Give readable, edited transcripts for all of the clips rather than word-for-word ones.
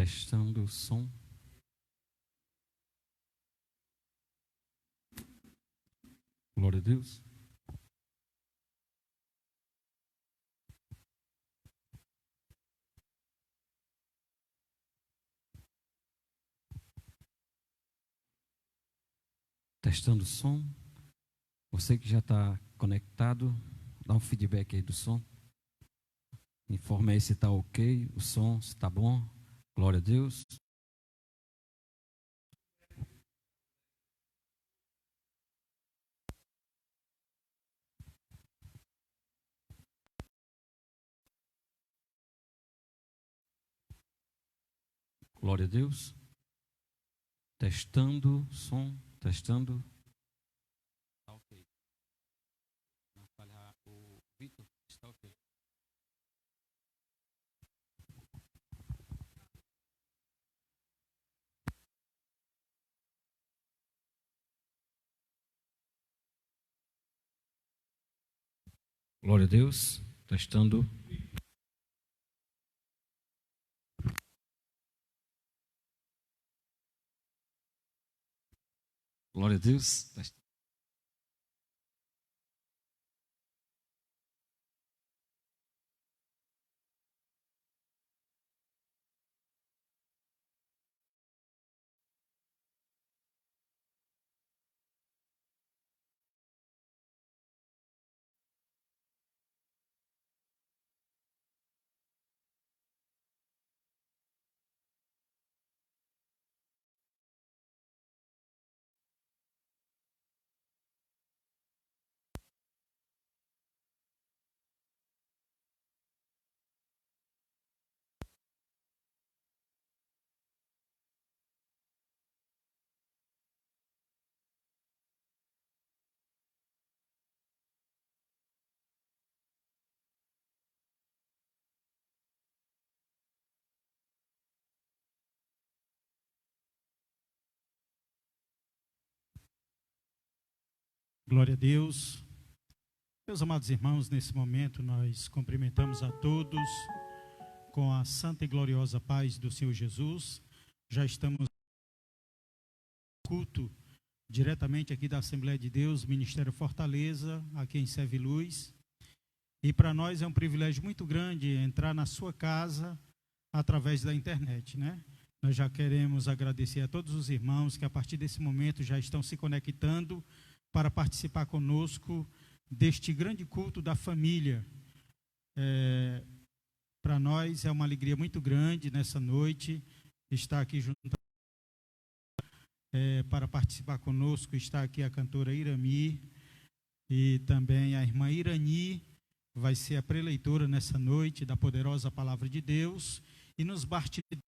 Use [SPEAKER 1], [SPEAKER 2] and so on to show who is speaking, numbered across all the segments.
[SPEAKER 1] Testando o som. Glória a Deus. Testando o som. Você que já está conectado, dá um feedback aí do som. Informa aí se está ok, o som, se está bom. Glória a Deus. Glória a Deus. Testando som, testando. Está ok. Não falhar o Vitor, está ok. Glória a Deus. Testando. Glória a Deus.
[SPEAKER 2] Glória a Deus. Meus amados irmãos, nesse momento nós cumprimentamos a todos com a santa e gloriosa paz do Senhor Jesus. Já estamos no culto diretamente aqui da Assembleia de Deus, Ministério Fortaleza, aqui em Serve Luz. E para nós é um privilégio muito grande entrar na sua casa através da internet, né? Nós já queremos agradecer a todos os irmãos que a partir desse momento já estão se conectando para participar conosco deste grande culto da família. Para nós é uma alegria muito grande nessa noite estar aqui junto. Para participar conosco está aqui a cantora Irami e também a irmã Irani, vai ser a preleitora nessa noite da poderosa palavra de Deus. E nos bastidores,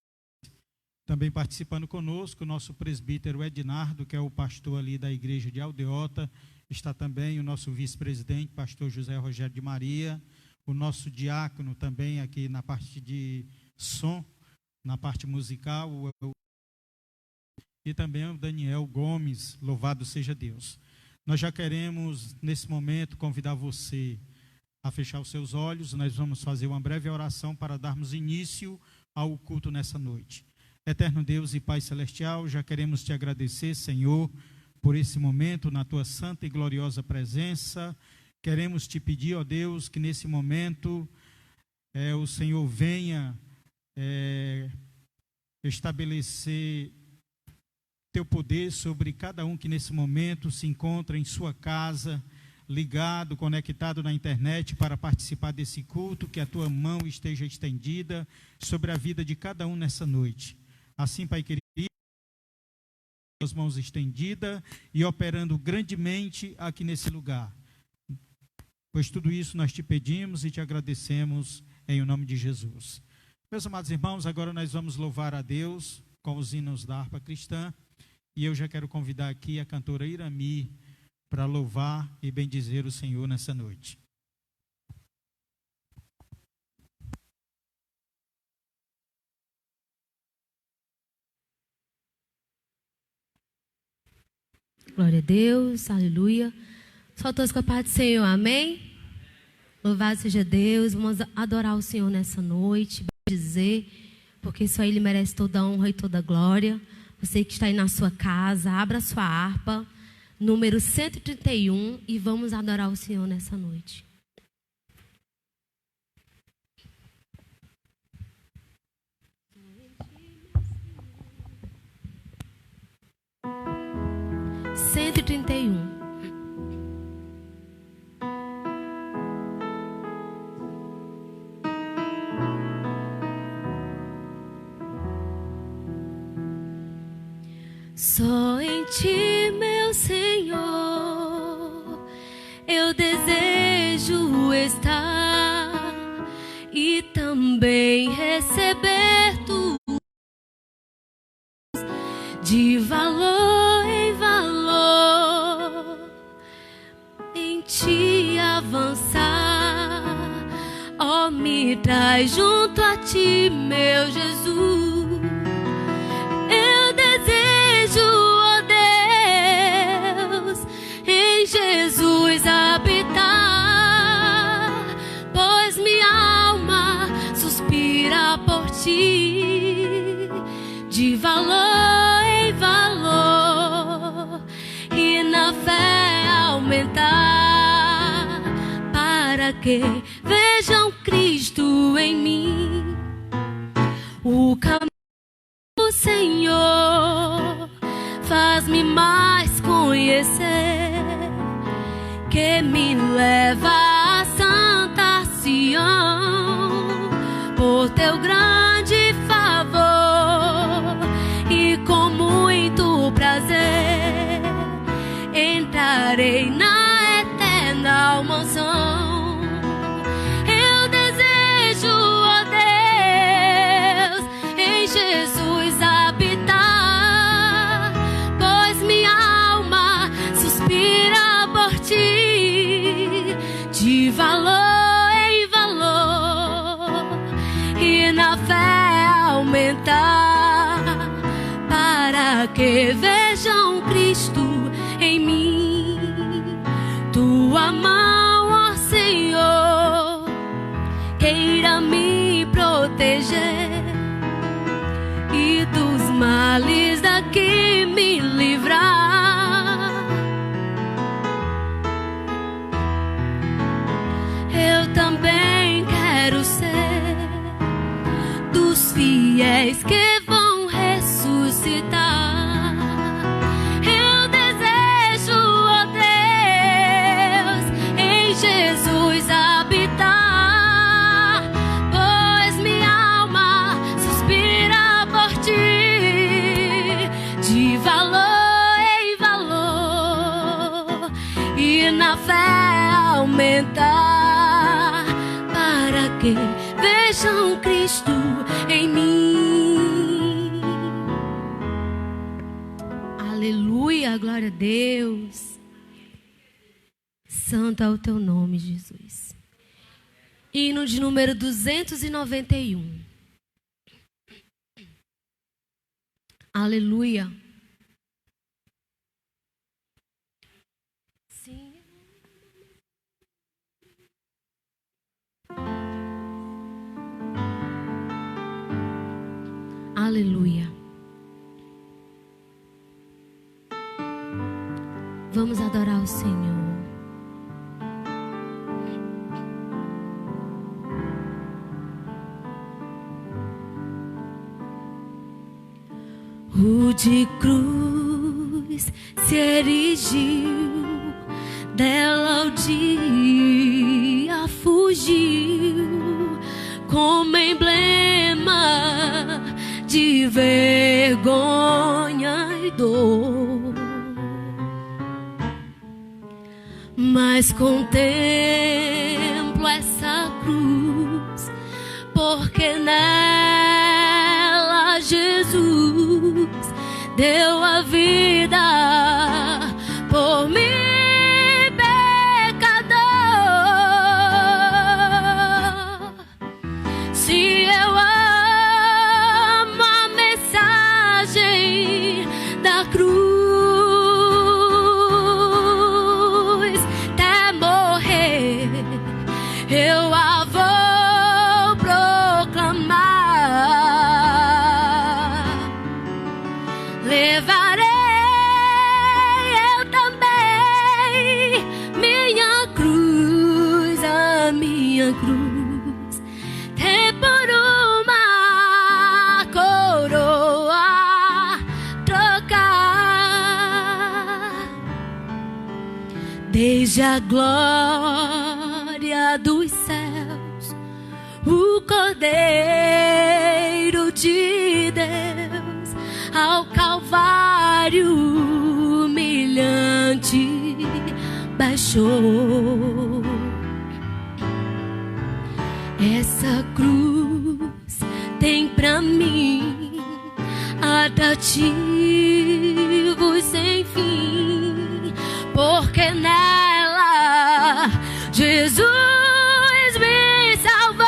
[SPEAKER 2] também participando conosco, o nosso presbítero Ednardo, que é o pastor ali da igreja de Aldeota. Está também o nosso vice-presidente, pastor José Rogério de Maria. O nosso diácono também aqui na parte de som, na parte musical. E também o Daniel Gomes, louvado seja Deus. Nós já queremos, nesse momento, convidar você a fechar os seus olhos. Nós vamos fazer uma breve oração para darmos início ao culto nessa noite. Eterno Deus e Pai Celestial, já queremos te agradecer, Senhor, por esse momento na tua santa e gloriosa presença. Queremos te pedir, ó Deus, que nesse momento o Senhor venha estabelecer teu poder sobre cada um que nesse momento se encontra em sua casa, ligado, conectado na internet para participar desse culto, que a tua mão esteja estendida sobre a vida de cada um nessa noite. Assim, Pai querido, as mãos estendidas e operando grandemente aqui nesse lugar. Pois tudo isso nós te pedimos e te agradecemos em o nome de Jesus. Meus amados irmãos, agora nós vamos louvar a Deus com os hinos da harpa cristã. E eu já quero convidar aqui a cantora Irami para louvar e bendizer o Senhor nessa noite.
[SPEAKER 3] Glória a Deus, aleluia. Só todos com a paz do Senhor, amém? Louvado seja Deus, vamos adorar o Senhor nessa noite, dizer, porque só Ele merece toda a honra e toda a glória. Você que está aí na sua casa, abra sua harpa, número 131, e vamos adorar o Senhor nessa noite. Cento e 31. Só em Ti, meu Senhor, eu desejo estar e também receber Tu de valor em valor, em Ti avançar. Ó, me traz junto a Ti, meu Jesus. Eu desejo, ó Deus, em Jesus habitar, pois minha alma suspira por Ti, de valor em valor, e na fé aumentar, para que vejam Cristo em mim. O caminho, Senhor, faz-me mais conhecer, que me leva a Santa Sião, por Teu grande favor, e com muito prazer entrarei na eterna mansão. Eu desejo, ó Deus, em Jesus habitar, pois minha alma suspira por Ti, de valor em valor, e na fé aumentar, para que vejam Cristo em mim. Tua mão, ó Senhor, queira me proteger, e dos males daqui me livrar. Eu também quero ser dos fiéis que vão ressuscitar. Eu desejo, ó Deus, em Jesus habitar, pois minha alma suspira por Ti, de valor em valor, e na fé aumentar, para que vejam Cristo em mim. Aleluia, glória a Deus. Santo é o Teu nome, Jesus. Hino de número 291. Aleluia. Sim. Aleluia. Vamos adorar o Senhor. Rude cruz se erigiu, dela o dia fugiu, como emblema de vergonha e dor. Mas contemplo essa cruz, porque nela Jesus deu a vida por mim, pecador. Se eu amo a mensagem da cruz, até morrer eu a vou proclamar. Veja a glória dos céus, o Cordeiro de Deus, ao Calvário humilhante baixou. Essa cruz tem pra mim atrativos sem fim, porque nela Jesus me salvou.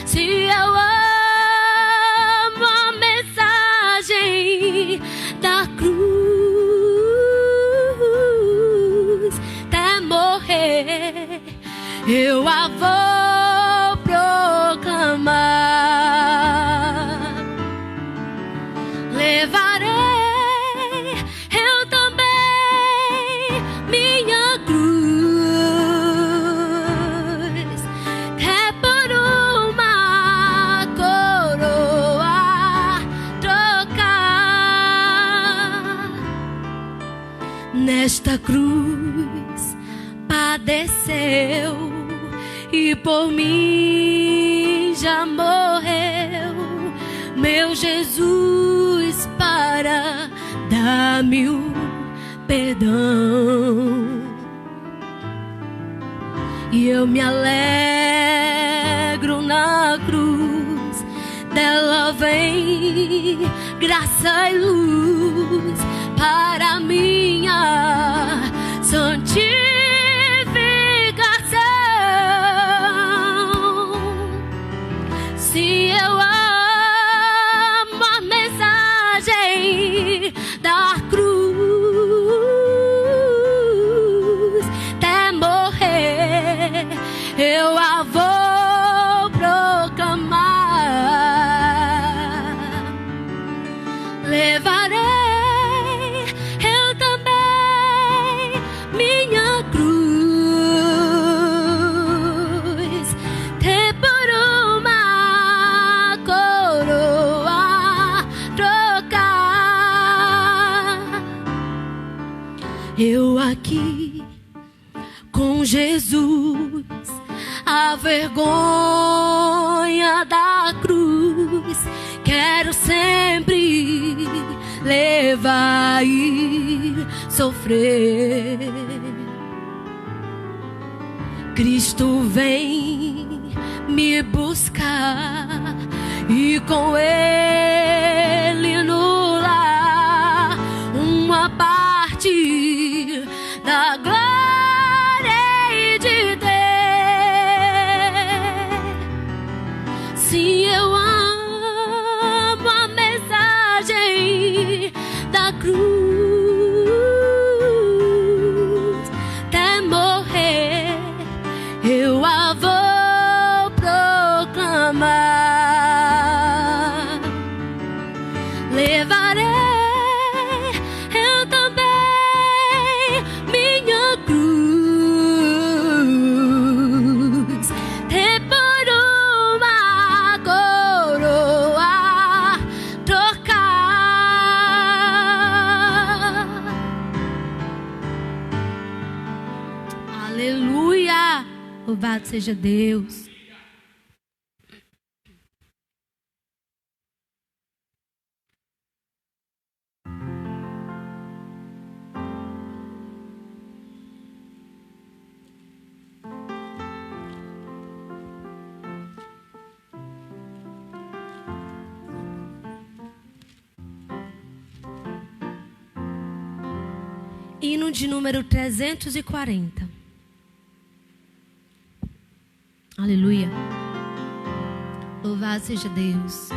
[SPEAKER 3] Se eu amo a mensagem da cruz, até morrer eu a vou proclamar. Levarei eu também minha cruz, é por uma coroa trocar. Nesta cruz padeceu e por mim já morreu meu Jesus para dar-me o perdão. E eu me alegro na cruz, dela vem graça e luz para minha santificação. Se eu amo a mensagem da cruz, até morrer eu a vou proclamar. Levarei eu também minha cruz, até por uma coroa trocar. Eu aqui com Jesus, a vergonha da cruz quero sempre levar e sofrer. Cristo vem me buscar e com Ele no lar uma parte da glória hei de ter. Se eu amo a mensagem da cruz, até morrer eu a vou proclamar. Levarei eu também minha cruz, até por uma coroa trocar. Aleluia! Louvado seja Deus. Hino de número 340. Aleluia. Louvado seja Deus.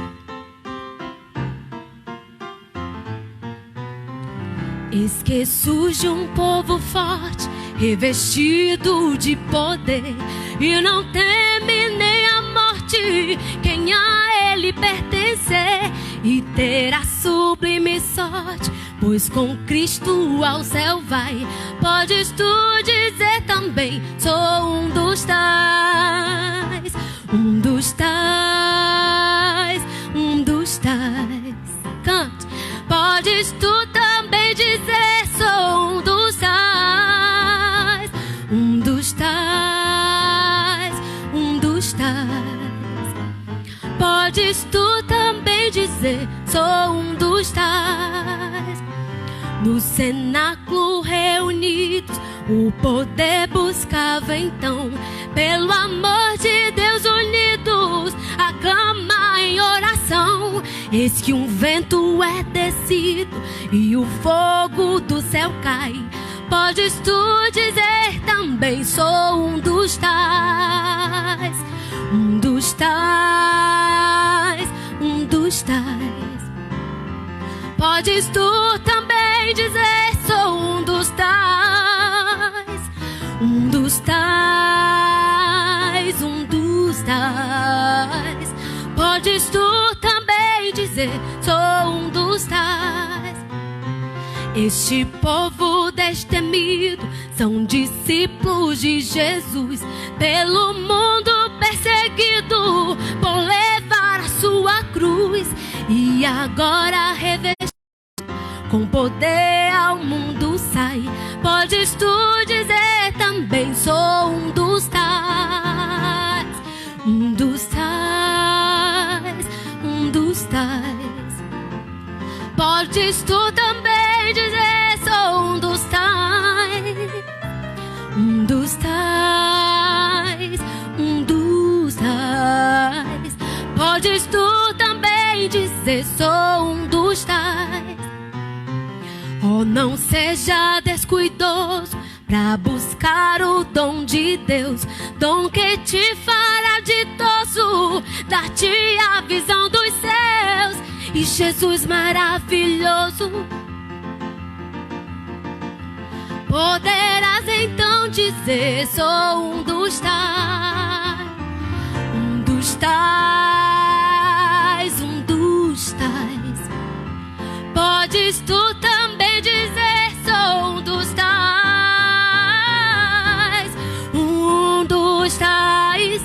[SPEAKER 3] Eis que surge um povo forte, revestido de poder, e não teme nem a morte quem a ele pertencer, e terá sublime sorte, pois com Cristo ao céu vai. Podes tu dizer também: sou um dos tais, um dos tais, um dos tais. Cante. Podes tu também dizer: Podes tu também dizer: sou um dos tais. No cenáculo reunidos, o poder buscava então, pelo amor de Deus unidos, aclama em oração. Eis que um vento é descido e o fogo do céu cai. Podes tu dizer também: sou um dos tais. Um dos tais, um dos tais. Podes tu também dizer: sou um dos tais. Um dos tais, um dos tais. Podes tu também dizer: sou um dos tais. Este povo destemido são discípulos de Jesus, pelo mundo perseguido por levar a sua cruz, e agora revestido com poder ao mundo sai. Podes tu dizer também: sou um dos tais. Um dos tais, um dos tais. Podes tu também dizer: sou um dos tais. Um dos tais, um dos tais. Podes tu também dizer: sou um dos tais. Oh, não seja descuidoso pra buscar o dom de Deus, dom que te fará ditoso, dar-te a visão dos céus. E Jesus maravilhoso, poderás então dizer: sou um dos tais. Um dos tais, um dos tais. Podes tu também dizer: sou um dos tais. Um dos tais,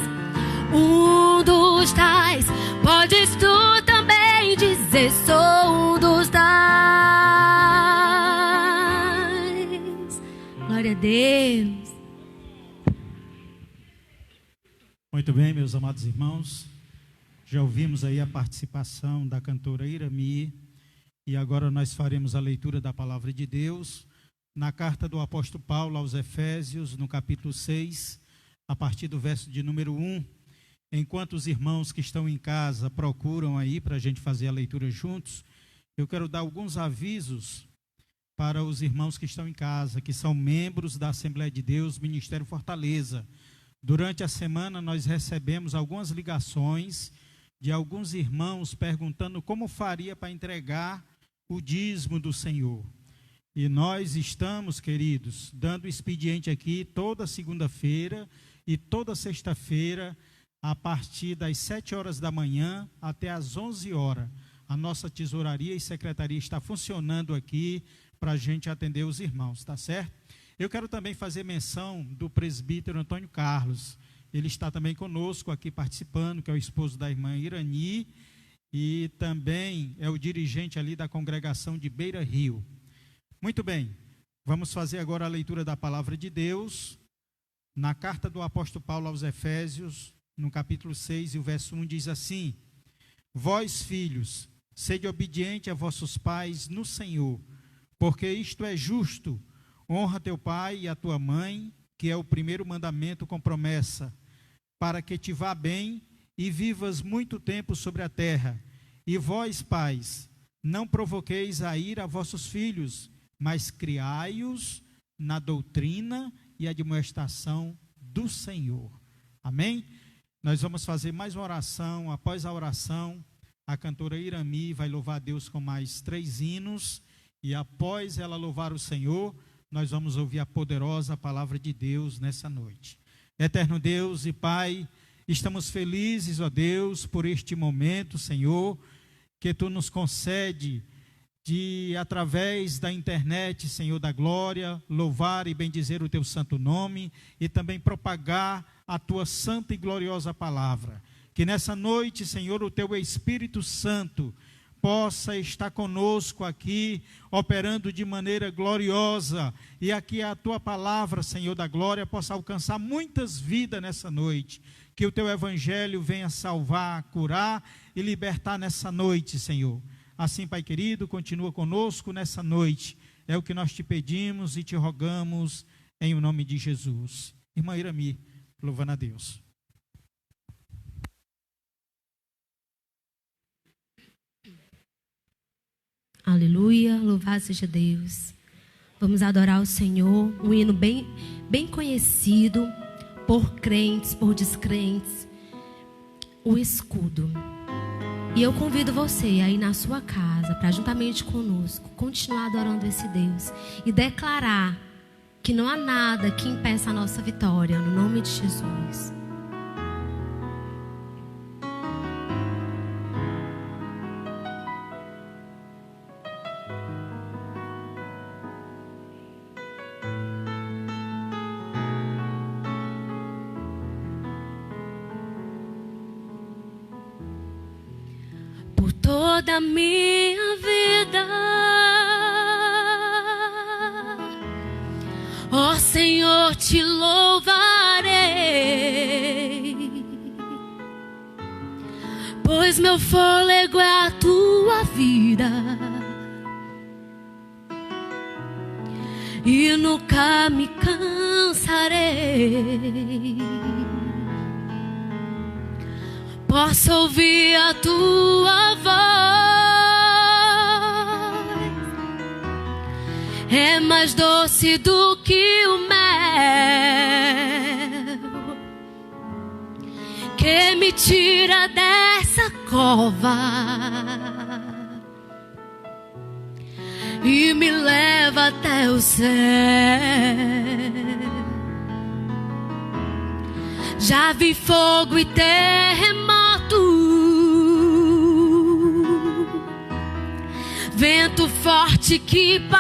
[SPEAKER 3] um dos tais. Podes tu também dizer: sou um dos tais. Glória a Deus.
[SPEAKER 2] Muito bem, meus amados irmãos. Já ouvimos aí a participação da cantora Irami. E agora nós faremos a leitura da palavra de Deus na carta do apóstolo Paulo aos Efésios, no capítulo 6, a partir do verso de número 1. Enquanto os irmãos que estão em casa procuram aí para a gente fazer a leitura juntos, eu quero dar alguns avisos para os irmãos que estão em casa, que são membros da Assembleia de Deus, Ministério Fortaleza. Durante a semana nós recebemos algumas ligações de alguns irmãos perguntando como faria para entregar o dízimo do Senhor. E nós estamos, queridos, dando expediente aqui toda segunda-feira e toda sexta-feira, a partir das 7 horas da manhã até as 11 horas. A nossa tesouraria e secretaria está funcionando aqui para a gente atender os irmãos, tá certo? Eu quero também fazer menção do presbítero Antônio Carlos. Ele está também conosco aqui participando, que é o esposo da irmã Irani, e também é o dirigente ali da congregação de Beira Rio. Muito bem, vamos fazer agora a leitura da palavra de Deus, na carta do apóstolo Paulo aos Efésios, no capítulo 6, e o verso 1 diz assim: Vós, filhos, sede obediente a vossos pais no Senhor, porque isto é justo. Honra teu pai e a tua mãe, que é o primeiro mandamento com promessa, para que te vá bem e vivas muito tempo sobre a terra. E vós, pais, não provoqueis a ira a vossos filhos, mas criai-os na doutrina e admoestação do Senhor. Amém? Nós vamos fazer mais uma oração. Após a oração, a cantora Irami vai louvar a Deus com mais 3 hinos, e após ela louvar o Senhor, nós vamos ouvir a poderosa palavra de Deus nessa noite. Eterno Deus e Pai, estamos felizes, ó Deus, por este momento, Senhor, que Tu nos concede de, através da internet, Senhor da glória, louvar e bendizer o Teu santo nome e também propagar a Tua santa e gloriosa palavra. Que nessa noite, Senhor, o Teu Espírito Santo possa estar conosco aqui, operando de maneira gloriosa, e aqui a tua palavra, Senhor da glória, possa alcançar muitas vidas nessa noite, que o teu evangelho venha salvar, curar e libertar nessa noite, Senhor. Assim, Pai querido, continua conosco nessa noite, é o que nós te pedimos e te rogamos, em o nome de Jesus. Irmã Irami, louvando a Deus.
[SPEAKER 3] Aleluia, louvado seja Deus. Vamos adorar o Senhor, um hino bem conhecido por crentes, por descrentes, o escudo. E eu convido você aí na sua casa, para juntamente conosco, continuar adorando esse Deus e declarar que não há nada que impeça a nossa vitória, no nome de Jesus. Toda a minha vida, ó Senhor, te louvarei, pois meu fôlego é a tua vida e nunca me cansarei. Posso ouvir a tua voz, é mais doce do que o mel, que me tira dessa cova e me leva até o céu. Já vi fogo e terremoto, vento forte que passou.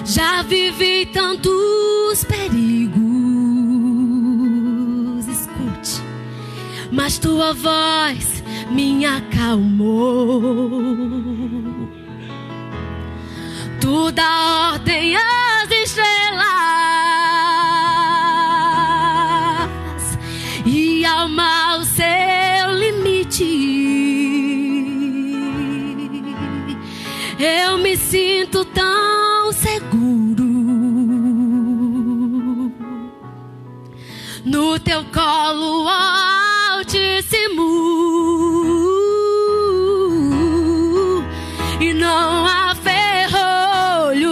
[SPEAKER 3] Já vivi tantos perigos, escute, mas tua voz me acalmou. Tu dá ordem às estrelas e ao mal seu limite. Eu me sinto tão seguro no teu colo, ó Altíssimo, e não há ferrolho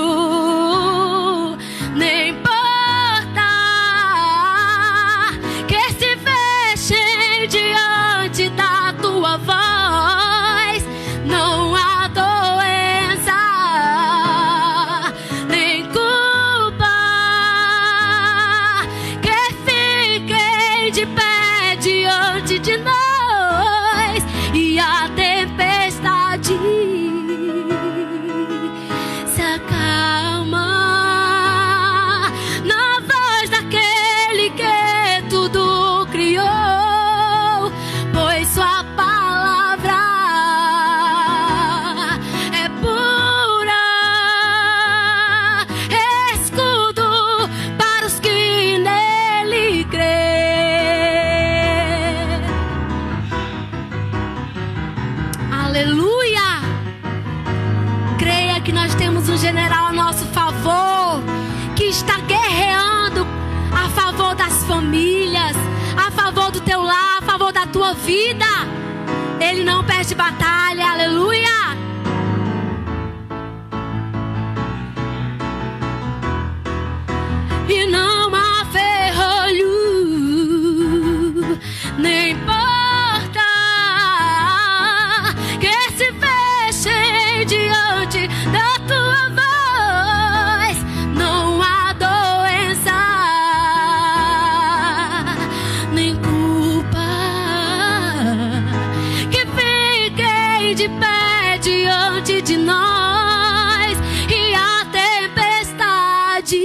[SPEAKER 3] nem porta que se fechem diante da tua voz. Não há doença nem culpa que fiquem de pé diante de nós, e a tempestade se acalma na voz daquele que tudo criou, pois sua palavra é pura, escudo para os que nele crêem. Aleluia! Creia que nós temos um general a nosso favor, que está guerreando a favor das famílias, a favor do teu lar, a favor da tua vida. Ele não perde batalha, aleluia! E não há ferrolho nem porta que se fechem diante da tua voz. Não há doença nem culpa que fiquem de pé diante de nós, e a tempestade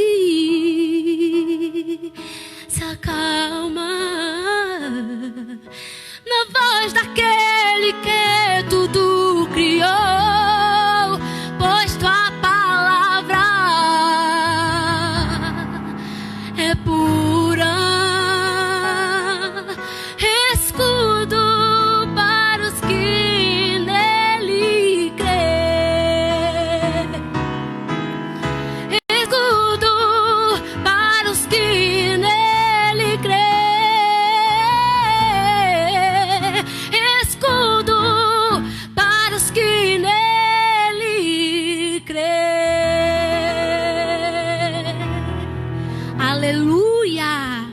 [SPEAKER 3] Aleluia!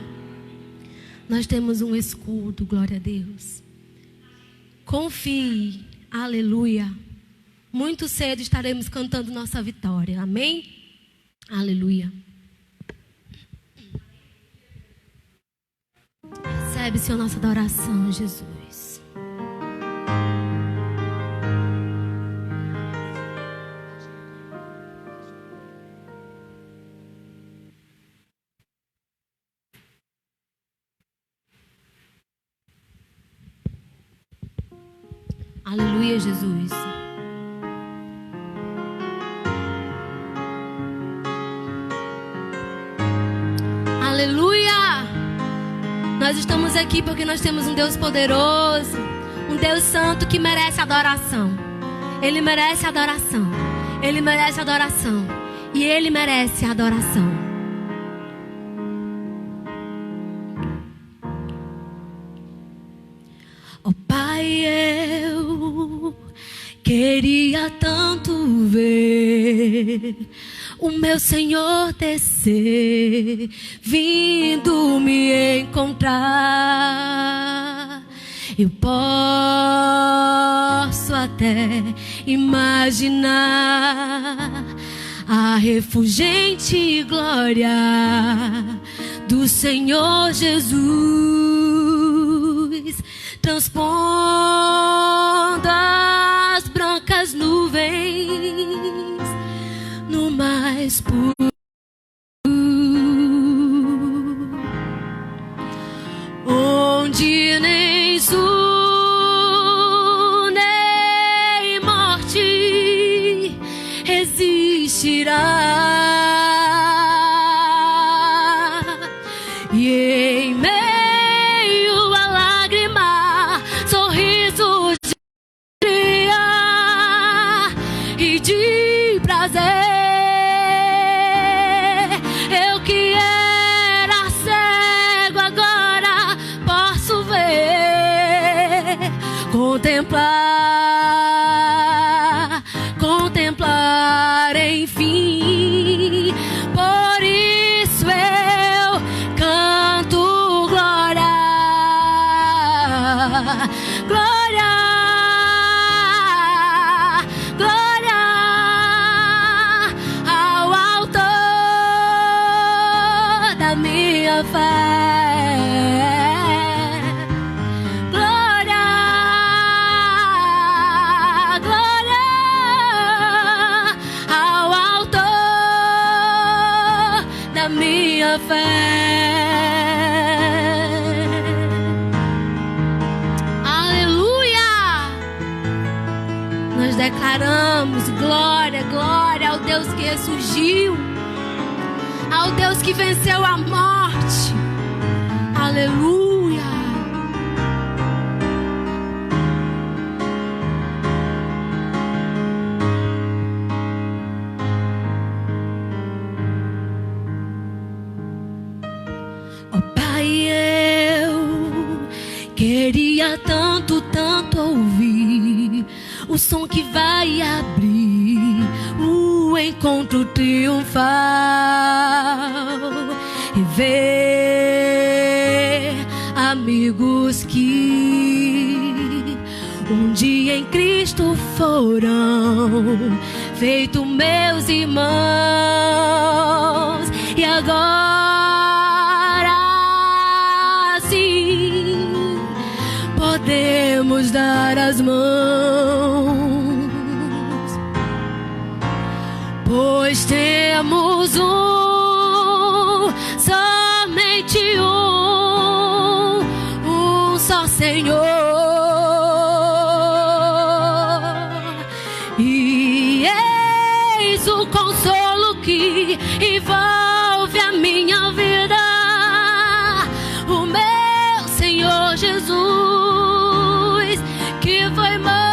[SPEAKER 3] Nós temos um escudo, glória a Deus. Confie, aleluia. Muito cedo estaremos cantando nossa vitória, amém? Aleluia. Recebe, Senhor, nossa adoração, Jesus. Aleluia, Jesus. Aleluia. Nós estamos aqui porque nós temos um Deus poderoso, um Deus santo que merece adoração. Ele merece adoração. Ele merece adoração. E Ele merece adoração. Ó Pai, eu queria tanto ver o meu Senhor descer, vindo me encontrar. Eu posso até imaginar a refulgente glória do Senhor Jesus, transpondo as brancas nuvens no mais puro, onde nem sul nem morte resistirá. E em meio à lágrima, sorriso de alegria e de prazer. Eu que era cego agora posso ver, contemplar enfim. Por isso eu canto glória, glória, glória ao autor da minha fé. Glória, glória ao autor da minha fé. Aleluia! Nós declaramos glória, glória ao Deus que ressurgiu, ao Deus que venceu a morte. Aleluia! Ó Pai, eu queria tanto, tanto ouvir o som que vai abrir o encontro triunfal e ver amigos que um dia em Cristo foram feitos meus irmãos e agora sim podemos dar as mãos, pois temos somente um só Senhor. E eis o consolo que envolve a minha vida, o meu Senhor Jesus, que foi morto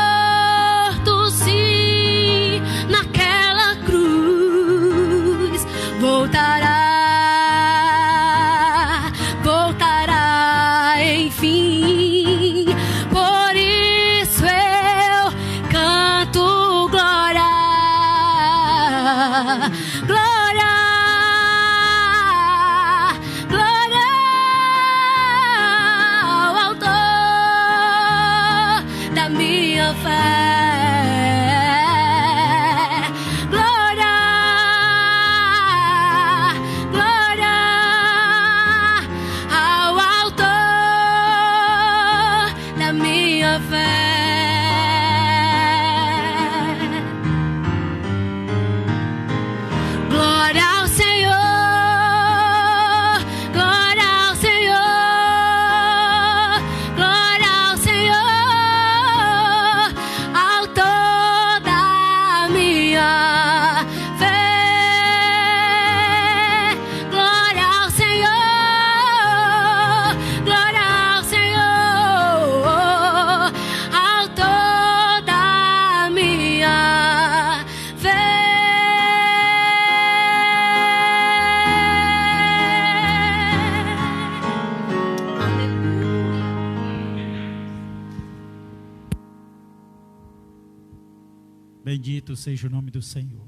[SPEAKER 2] Bendito seja o nome do Senhor.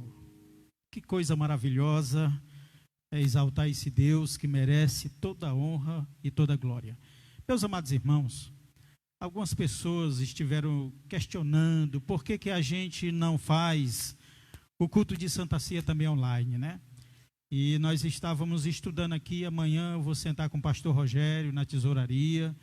[SPEAKER 2] Que coisa maravilhosa é exaltar esse Deus que merece toda a honra e toda a glória. Meus amados irmãos, algumas pessoas estiveram questionando por que a gente não faz o culto de Santa Ceia também online, né? E nós estávamos estudando aqui, amanhã eu vou sentar com o pastor Rogério na tesouraria,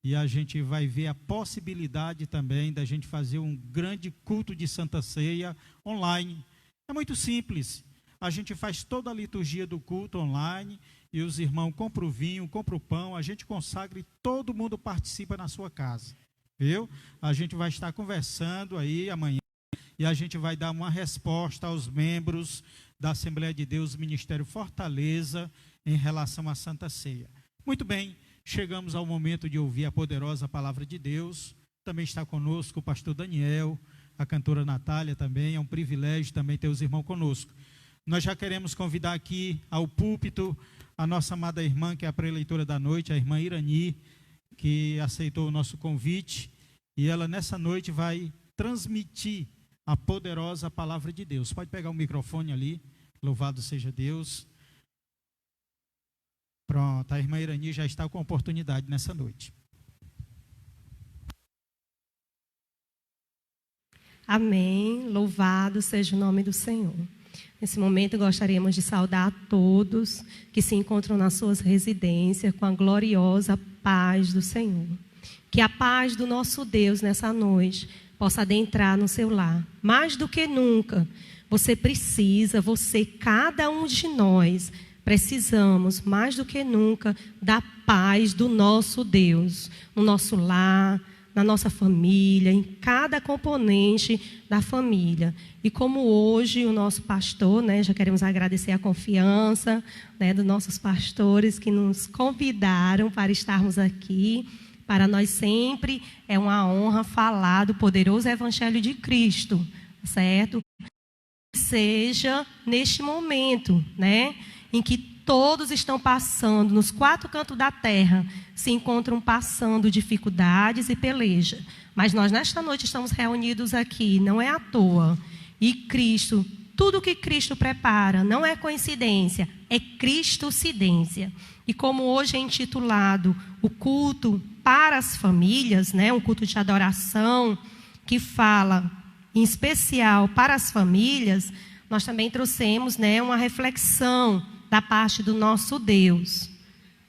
[SPEAKER 2] e a gente vai ver a possibilidade também da gente fazer um grande culto de Santa Ceia online. É muito simples. A gente faz toda a liturgia do culto online e os irmãos compram o vinho, compram o pão, a gente consagra e todo mundo participa na sua casa. Viu? A gente vai estar conversando aí amanhã e a gente vai dar uma resposta aos membros da Assembleia de Deus, Ministério Fortaleza, em relação à Santa Ceia. Muito bem. Chegamos ao momento de ouvir a poderosa palavra de Deus. Também está conosco o pastor Daniel, a cantora Natália também. É um privilégio também ter os irmãos conosco. Nós já queremos convidar aqui ao púlpito a nossa amada irmã, que é a preleitora da noite, a irmã Irani, que aceitou o nosso convite. E ela nessa noite vai transmitir a poderosa palavra de Deus. Pode pegar o microfone ali. Louvado seja Deus. Pronto, a irmã Irani já está com a oportunidade nessa noite.
[SPEAKER 4] Amém, louvado seja o nome do Senhor. Nesse momento gostaríamos de saudar a todos que se encontram nas suas residências com a gloriosa paz do Senhor. Que a paz do nosso Deus nessa noite possa adentrar no seu lar. Mais do que nunca, você, cada um de nós, precisamos, mais do que nunca, da paz do nosso Deus, no nosso lar, na nossa família, em cada componente da família. E como hoje o nosso pastor, já queremos agradecer a confiança, dos nossos pastores que nos convidaram para estarmos aqui. Para nós sempre é uma honra falar do poderoso Evangelho de Cristo, certo? Seja neste momento, em que todos estão passando, nos 4 cantos da terra, se encontram passando dificuldades e peleja. Mas nós, nesta noite, estamos reunidos aqui, não é à toa. E Cristo, tudo que Cristo prepara, não é coincidência, é Cristocidência. E como hoje é intitulado o culto para as famílias, um culto de adoração, que fala, em especial, para as famílias, nós também trouxemos uma reflexão da parte do nosso Deus,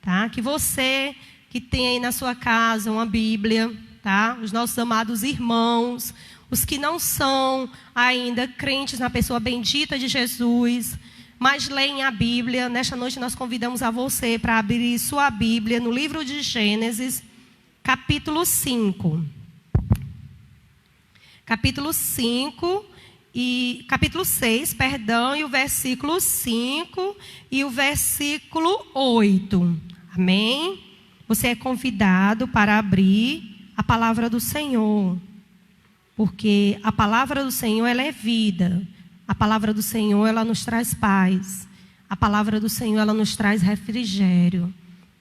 [SPEAKER 4] tá? Que você que tem aí na sua casa uma Bíblia, tá? Os nossos amados irmãos, os que não são ainda crentes na pessoa bendita de Jesus, mas leem a Bíblia. Nesta noite nós convidamos a você para abrir sua Bíblia no livro de Gênesis, capítulo 5. Capítulo 5... capítulo 6, e o versículo 5 e o versículo 8. Amém? Você é convidado para abrir a palavra do Senhor, porque a palavra do Senhor, ela é vida. A palavra do Senhor, ela nos traz paz. A palavra do Senhor, ela nos traz refrigério.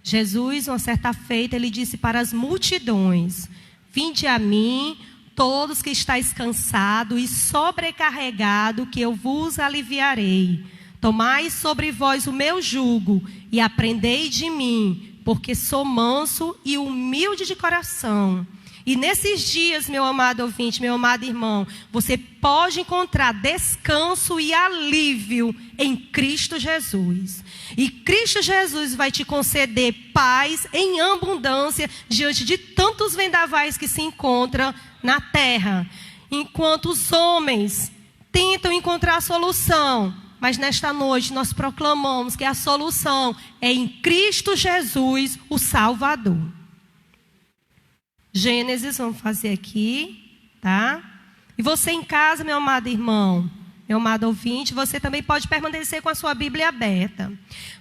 [SPEAKER 4] Jesus, uma certa feita, ele disse para as multidões: vinde a mim, todos que estáis cansados e sobrecarregados, que eu vos aliviarei. Tomai sobre vós o meu jugo e aprendei de mim, porque sou manso e humilde de coração. E nesses dias, meu amado ouvinte, meu amado irmão, você pode encontrar descanso e alívio em Cristo Jesus. E Cristo Jesus vai te conceder paz em abundância diante de tantos vendavais que se encontram na terra. Enquanto os homens tentam encontrar a solução, mas nesta noite nós proclamamos que a solução é em Cristo Jesus, o Salvador. Gênesis, vamos fazer aqui, tá? E você em casa, meu amado irmão, meu amado ouvinte, você também pode permanecer com a sua Bíblia aberta.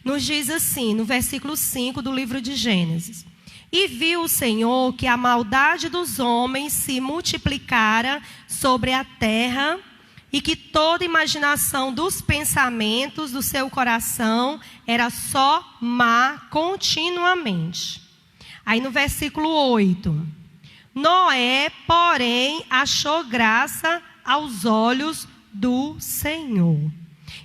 [SPEAKER 4] Nos diz assim, no versículo 5 do livro de Gênesis: e viu o Senhor que a maldade dos homens se multiplicara sobre a terra, e que toda imaginação dos pensamentos do seu coração era só má continuamente. Aí no versículo 8: Noé, porém, achou graça aos olhos do Senhor.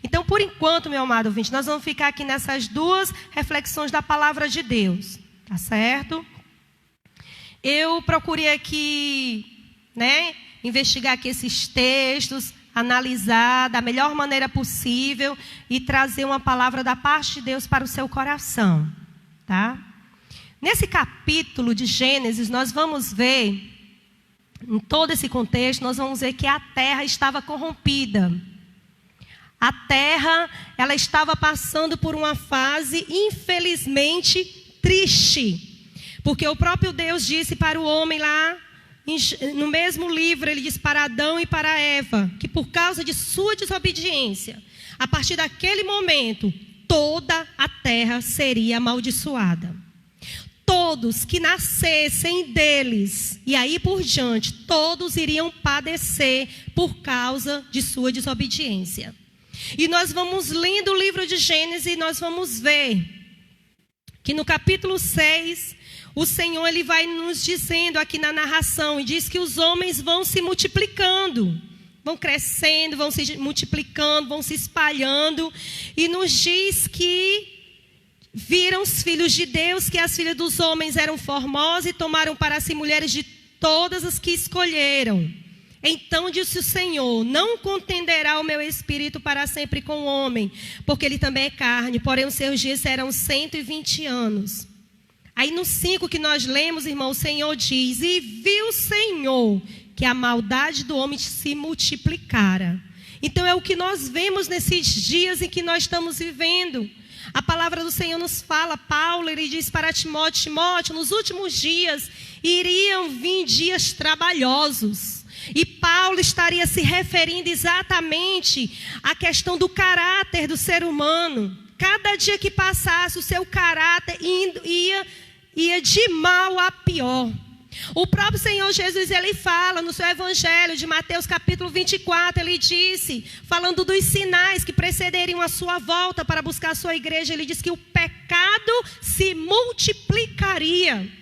[SPEAKER 4] Então, por enquanto, meu amado ouvinte, nós vamos ficar aqui nessas duas reflexões da palavra de Deus, tá certo? Eu procurei aqui, investigar aqui esses textos, analisar da melhor maneira possível e trazer uma palavra da parte de Deus para o seu coração, tá? Nesse capítulo de Gênesis, nós vamos ver, em todo esse contexto, nós vamos ver que a terra estava corrompida. A terra, ela estava passando por uma fase, infelizmente, triste. Porque o próprio Deus disse para o homem lá, no mesmo livro, ele diz para Adão e para Eva, que por causa de sua desobediência, a partir daquele momento, toda a terra seria amaldiçoada. Todos que nascessem deles, e aí por diante, todos iriam padecer por causa de sua desobediência. E nós vamos lendo o livro de Gênesis e nós vamos ver que no capítulo 6, o Senhor ele vai nos dizendo aqui na narração, e diz que os homens vão se multiplicando, vão crescendo, vão se multiplicando, vão se espalhando, e nos diz que viram os filhos de Deus, que as filhas dos homens eram formosas e tomaram para si mulheres de todas as que escolheram. Então disse o Senhor, não contenderá o meu espírito para sempre com o homem, porque ele também é carne, porém os seus dias serão 120 anos. Aí no 5 que nós lemos, irmão, o Senhor diz, e viu o Senhor que a maldade do homem se multiplicara. Então é o que nós vemos nesses dias em que nós estamos vivendo. A palavra do Senhor nos fala, Paulo, ele diz para Timóteo, Timóteo, nos últimos dias iriam vir dias trabalhosos. E Paulo estaria se referindo exatamente à questão do caráter do ser humano. Cada dia que passasse, o seu caráter ia de mal a pior. O próprio Senhor Jesus, ele fala no seu evangelho de Mateus capítulo 24, ele disse, falando dos sinais que precederiam a sua volta para buscar a sua igreja, ele diz que o pecado se multiplicaria.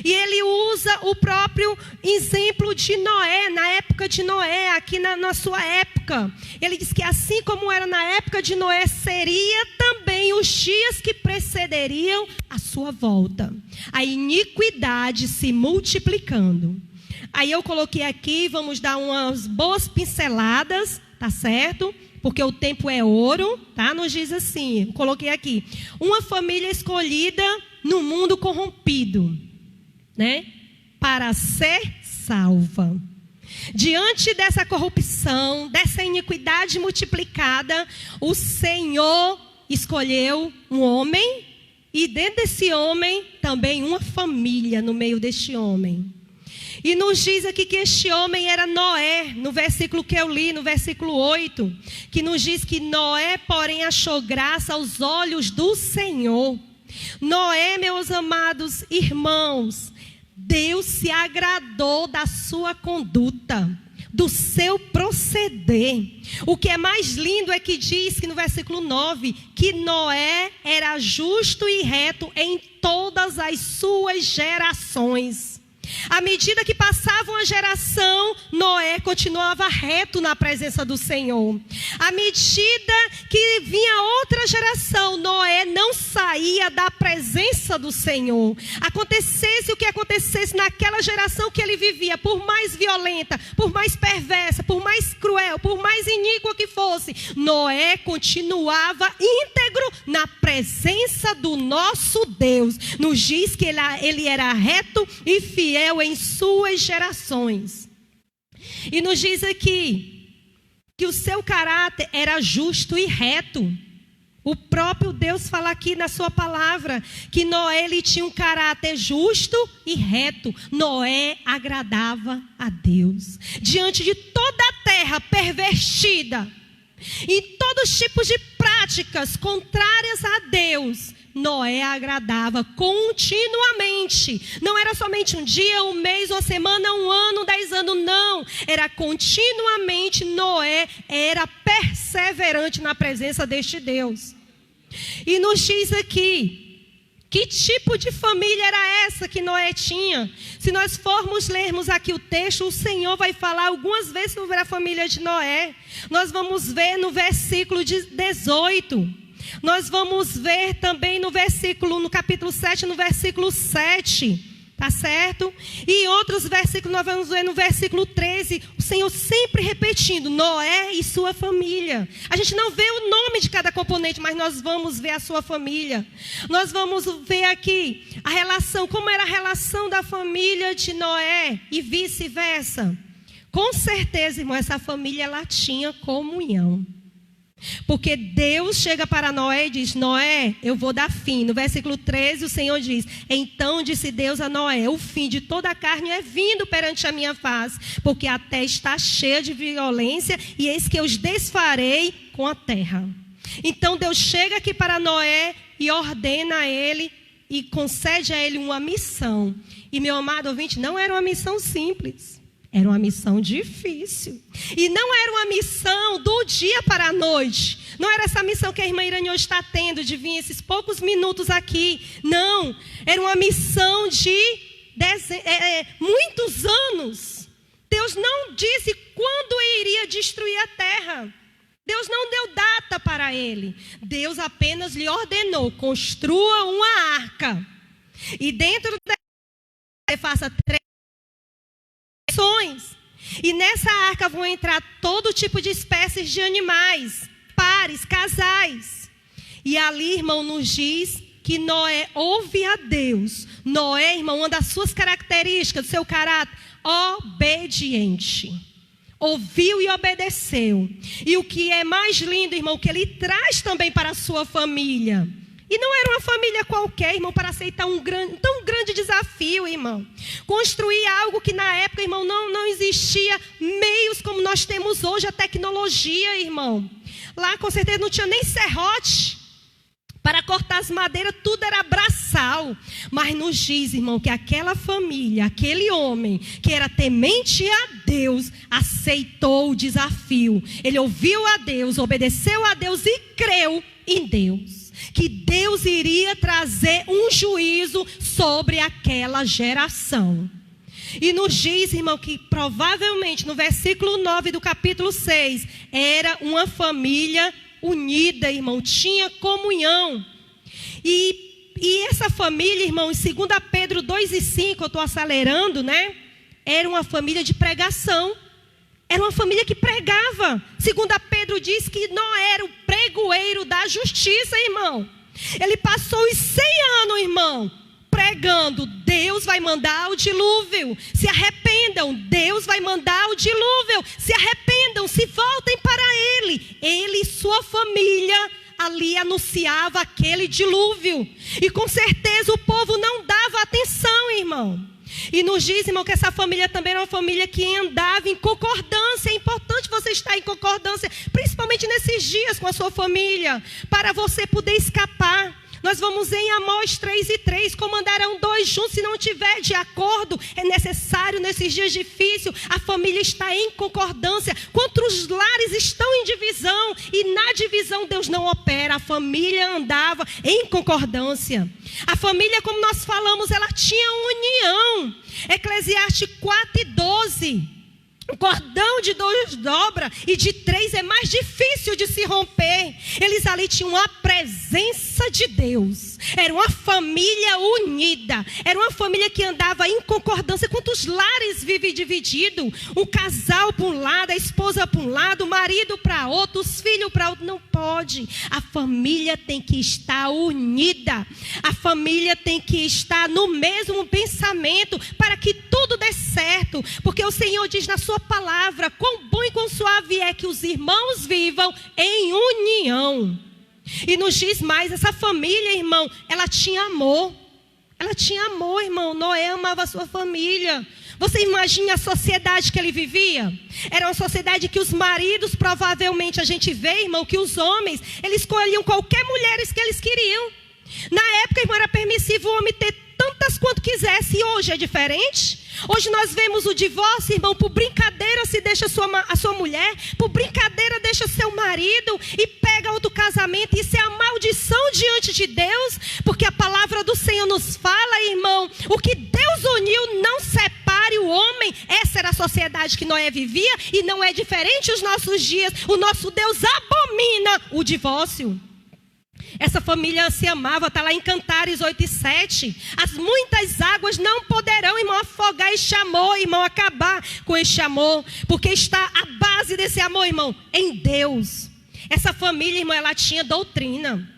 [SPEAKER 4] E ele usa o próprio exemplo de Noé, na época de Noé, aqui na sua época. Ele diz que assim como era na época de Noé, seria também os dias que precederiam a sua volta. A iniquidade se multiplicando. Aí eu coloquei aqui, vamos dar umas boas pinceladas, tá certo? Porque o tempo é ouro, tá? Nos diz assim, eu coloquei aqui. Uma família escolhida no mundo corrompido, para ser salva. Diante dessa corrupção, dessa iniquidade multiplicada, o Senhor escolheu um homem, e dentro desse homem também uma família no meio deste homem. E nos diz aqui que este homem era Noé, no versículo que eu li, no versículo 8, que nos diz que Noé, porém, achou graça aos olhos do Senhor. Noé, meus amados irmãos, Deus se agradou da sua conduta, do seu proceder. O que é mais lindo é que diz que no versículo 9, que Noé era justo e reto em todas as suas gerações. À medida que passava uma geração, Noé continuava reto na presença do Senhor. À medida que vinha outra geração, Noé não saía da presença do Senhor. Acontecesse o que acontecesse naquela geração que ele vivia, por mais violenta, por mais perversa, por mais cruel, por mais iníqua que fosse, Noé continuava íntegro na presença do nosso Deus. Nos diz que ele era reto e fiel em suas gerações. E nos diz aqui que o seu caráter era justo e reto. O próprio Deus fala aqui na sua palavra que Noé ele tinha um caráter justo e reto. Noé agradava a Deus. Diante de toda a terra pervertida e todos os tipos de práticas contrárias a Deus, Noé agradava continuamente. Não era somente um dia, um mês, uma semana, um ano, 10 anos, não. Era continuamente. Noé era perseverante na presença deste Deus. E nos diz aqui Que tipo de família era essa que Noé tinha? Se nós formos lermos aqui o texto, o Senhor vai falar algumas vezes sobre a família de Noé. Nós vamos ver no versículo 18. Nós vamos ver também no capítulo 7, no versículo 7. Tá certo? E em outros versículos, nós vamos ver no versículo 13, o Senhor sempre repetindo, Noé e sua família. A gente não vê o nome de cada componente, mas nós vamos ver a sua família. Nós vamos ver aqui a relação, como era a relação da família de Noé e vice-versa. Com certeza, irmão, essa família ela tinha comunhão. Porque Deus chega para Noé e diz, Noé, eu vou dar fim. No versículo 13 o Senhor diz, então disse Deus a Noé, o fim de toda a carne é vindo perante a minha face, porque a terra está cheia de violência, e eis que eu os desfarei com a terra. Então Deus chega aqui para Noé e ordena a ele e concede a ele uma missão. E meu amado ouvinte, não era uma missão simples. Era uma missão difícil. E não era uma missão do dia para a noite. Não era essa missão que a irmã Irane hoje está tendo, de vir esses poucos minutos aqui. Não. Era uma missão de muitos anos. Deus não disse quando iria destruir a terra. Deus não deu data para ele. Deus apenas lhe ordenou, construa uma arca. E dentro dela você faça 3 e nessa arca vão entrar todo tipo de espécies de animais, pares, casais. E ali, irmão, nos diz que Noé ouve a Deus. Noé, irmão, uma das suas características, do seu caráter, obediente. Ouviu e obedeceu. E o que é mais lindo, irmão, que ele traz também para a sua família. E não era uma família qualquer, irmão, para aceitar tão grande desafio, irmão. Construir algo que na época, irmão, não existia meios como nós temos hoje, a tecnologia, irmão. Lá com certeza não tinha nem serrote para cortar as madeiras, tudo era braçal. Mas nos diz, irmão, que aquela família, aquele homem que era temente a Deus, aceitou o desafio. Ele ouviu a Deus, obedeceu a Deus e creu em Deus. Que Deus iria trazer um juízo sobre aquela geração. E nos diz, irmão, que provavelmente no versículo 9 do capítulo 6, era uma família unida, irmão, tinha comunhão. E essa família, irmão, em 2 Pedro 2:5, eu estou acelerando, né? Era uma família de pregação. Era uma família que pregava. 2 Pedro diz que Noé era o pregoeiro da justiça, irmão. Ele passou os 100 anos, irmão, pregando. Deus vai mandar o dilúvio. Se arrependam. Deus vai mandar o dilúvio. Se arrependam, se voltem para Ele. Ele e sua família ali anunciava aquele dilúvio. E com certeza o povo não dava atenção, irmão. E nos diz, irmão, que essa família também era uma família que andava em concordância. É importante você estar em concordância, principalmente nesses dias com a sua família, para você poder escapar. Nós vamos em Amós 3:3, como andarão 2 juntos se não tiver de acordo. É necessário nesses dias difíceis, a família está em concordância. Quantos lares estão em divisão, e na divisão Deus não opera. A família andava em concordância. A família, como nós falamos, ela tinha união. Eclesiastes 4:12. O cordão de 2 dobra e de 3 é mais difícil de se romper. Eles ali tinham a presença de Deus. Era uma família unida. Era uma família que andava em concordância. Quantos lares vivem divididos? Um casal para um lado, a esposa para um lado, o marido para outro, os filhos para outro. Não pode. A família tem que estar unida. A família tem que estar no mesmo pensamento para que tudo dê certo. Porque o Senhor diz na sua palavra, quão bom e quão suave é que os irmãos vivam em união. E nos diz mais, essa família, irmão, ela tinha amor. Ela tinha amor, irmão. Noé amava a sua família. Você imagina a sociedade que ele vivia? Era uma sociedade que os maridos, provavelmente a gente vê, irmão, que os homens, eles escolhiam qualquer mulheres que eles queriam. Na época, irmão, era permissível o homem ter tantas quanto quisesse. E hoje é diferente. Hoje nós vemos o divórcio, irmão, por brincadeira se deixa a sua mulher, por brincadeira deixa seu marido e pega outro casamento. Isso é a maldição diante de Deus, porque a palavra do Senhor Senhor nos fala, irmão, o que Deus uniu não separe o homem. Essa era a sociedade que Noé vivia e não é diferente os nossos dias. O nosso Deus abomina o divórcio. Essa família se amava, está lá em Cantares 8:7. As muitas águas não poderão, irmão, afogar este amor, irmão, acabar com este amor, porque está a base desse amor, irmão, em Deus. Essa família, irmão, ela tinha doutrina.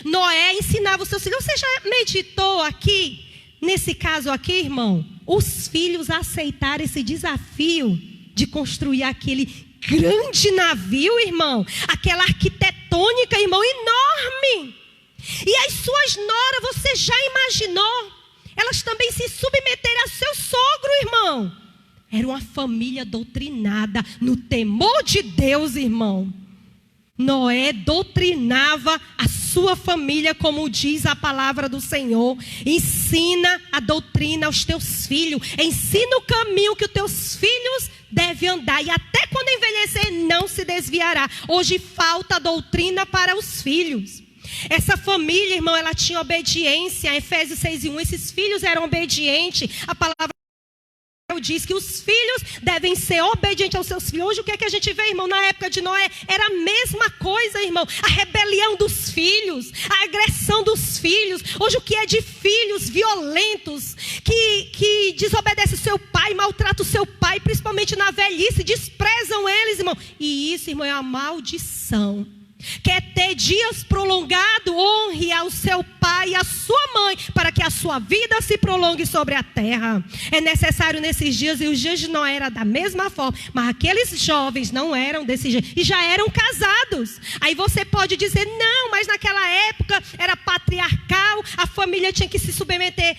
[SPEAKER 4] Noé ensinava os seus filhos. Você já meditou aqui, nesse caso aqui, irmão, os filhos aceitaram esse desafio de construir aquele grande navio, irmão, aquela arquitetônica, irmão, enorme. E as suas noras, você já imaginou? Elas também se submeteram a seu sogro, irmão. Era uma família doutrinada no temor de Deus, irmão. Noé doutrinava a sua família, como diz a palavra do Senhor. Ensina a doutrina aos teus filhos. Ensina o caminho que os teus filhos devem andar. E até quando envelhecer, não se desviará. Hoje falta doutrina para os filhos. Essa família, irmão, ela tinha obediência. Efésios 6:1. Esses filhos eram obedientes. A palavra diz que os filhos devem ser obedientes aos seus filhos. Hoje o que é que a gente vê, irmão? Na época de Noé era a mesma coisa, irmão. A rebelião dos filhos, a agressão dos filhos. Hoje o que é de filhos violentos, que desobedecem o seu pai, maltratam o seu pai, principalmente na velhice, desprezam eles, irmão. E isso, irmão, é uma maldição. Quer ter dias prolongados, honre ao seu pai e à sua mãe, para que a sua vida se prolongue sobre a terra. É necessário nesses dias, e os dias de Noé era da mesma forma, mas aqueles jovens não eram desse jeito, e já eram casados. Aí você pode dizer, não, mas naquela época era patriarcal, a família tinha que se submeter.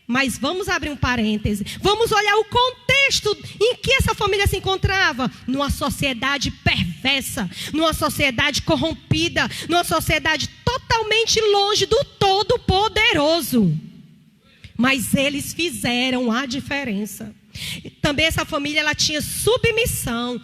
[SPEAKER 4] Mas vamos abrir um parêntese. Vamos olhar o contexto em que essa família se encontrava. Numa sociedade perversa, numa sociedade corrompida, numa sociedade totalmente longe do Todo-Poderoso. Mas eles fizeram a diferença. Também essa família, ela tinha submissão.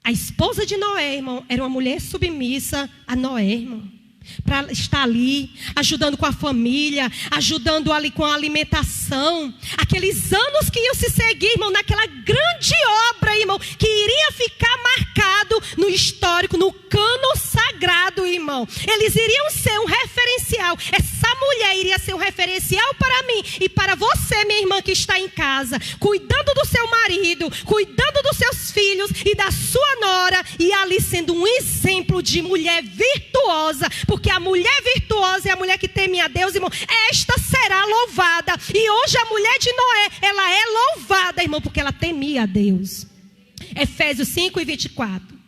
[SPEAKER 4] A esposa de Noé, irmão, era uma mulher submissa a Noé, irmão. Para estar ali, ajudando com a família, ajudando ali com a alimentação. Aqueles anos que iam se seguir, irmão, naquela grande obra, irmão, que iria ficar marcado no histórico, no cano sagrado, irmão. Eles iriam ser um referencial. Essa mulher iria ser um referencial para mim e para você, minha irmã, que está em casa, cuidando do seu marido, cuidando dos seus filhos e da sua nora, e ali sendo um exemplo de mulher virtuosa. Porque a mulher virtuosa é a mulher que teme a Deus, irmão. Esta será louvada. E hoje a mulher de Noé, ela é louvada, irmão, porque ela temia a Deus. Efésios 5:24.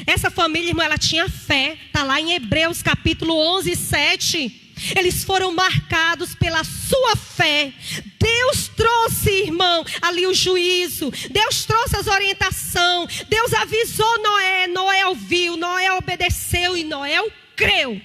[SPEAKER 4] Essa família, irmão, ela tinha fé. Está lá em Hebreus capítulo 11:7. Eles foram marcados pela sua fé. Deus trouxe, irmão, ali o juízo. Deus trouxe as orientações. Deus avisou Noé. Noé ouviu, Noé obedeceu e Noé creu.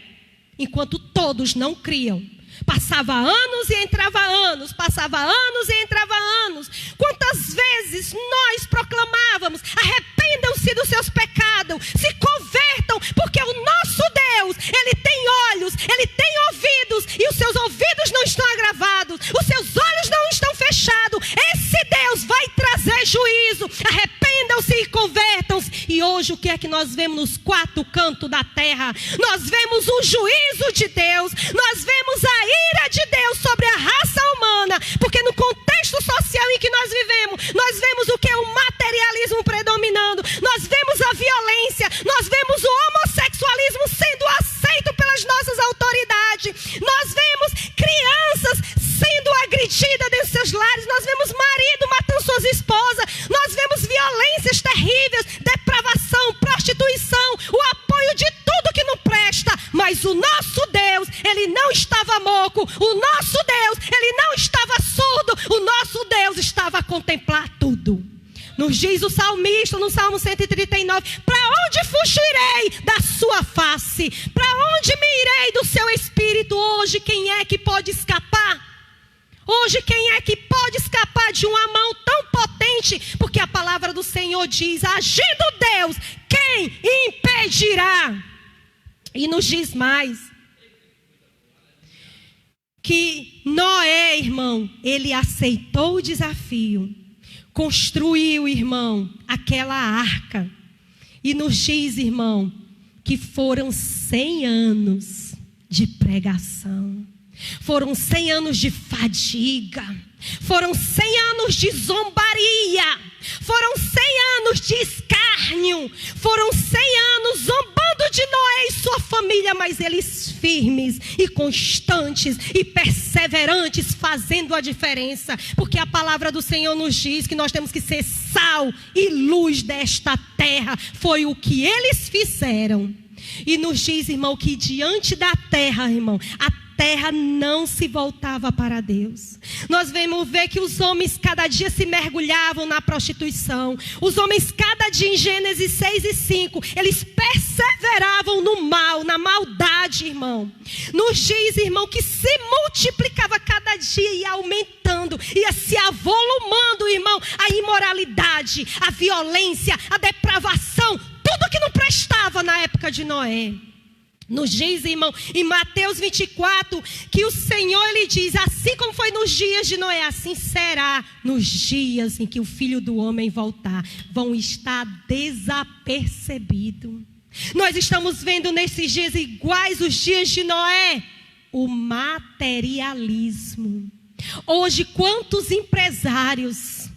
[SPEAKER 4] Enquanto todos não criam. Passava anos e entrava anos. Passava anos e entrava anos. Quantas vezes nós proclamávamos: arrependam-se dos seus pecados, se convertam, porque o nosso Deus, Ele tem olhos, Ele tem ouvidos, e os seus ouvidos não estão agravados, os seus olhos não estão fechados. Esse Deus vai trazer juízo. Arrependam-se e convertam-se. E hoje o que é que nós vemos nos quatro cantos da terra? Nós vemos o juízo de Deus, nós vemos a ira de Deus sobre a raça humana, porque no contexto social em que nós vivemos, nós vemos o que é o materialismo predominando, nós vemos a violência, nós vemos o homossexualismo sendo aceito pelas nossas autoridades, nós vemos crianças sendo agredidas dentro dos seus lares, nós vemos marido matando suas esposas, nós vemos violências terríveis, depravação, prostituição, o apoio de tudo que não presta. Mas o nosso Deus, Ele não estava moco, o nosso Deus, Ele não estava surdo, o nosso Deus estava a contemplar tudo. Nos diz o salmista no Salmo 139, para onde fugirei da sua face? Para onde me irei do seu espírito? Hoje quem é que pode escapar? Hoje quem é que pode escapar de uma mão tão potente? Porque a palavra do Senhor diz: agindo Deus, quem impedirá? E nos diz mais, que Noé, irmão, ele aceitou o desafio, construiu, irmão, aquela arca. E nos diz, irmão, que foram 100 anos de pregação. Foram 100 anos de fadiga. Foram 100 anos de zombaria. Foram 100 anos de escárnio. Foram 100 anos zombando de Noé e sua família, mas eles firmes e constantes e perseverantes, fazendo a diferença. Porque a palavra do Senhor nos diz que nós temos que ser sal e luz desta terra. Foi o que eles fizeram. E nos diz, irmão, que diante da terra, irmão, a terra não se voltava para Deus. Nós vemos ver que os homens cada dia se mergulhavam na prostituição. Os homens cada dia, em Gênesis 6 e 5, eles perseveravam no mal, na maldade, irmão. Nos diz, irmão, que se multiplicava cada dia, ia aumentando, ia se avolumando, irmão, a imoralidade, a violência, a depravação, tudo que não prestava na época de Noé. Nos diz, irmão, em Mateus 24, que o Senhor, ele diz, assim como foi nos dias de Noé, assim será nos dias em que o Filho do Homem voltar. Vão estar desapercebidos. Nós estamos vendo nesses dias iguais os dias de Noé, o materialismo. Hoje, quantos empresários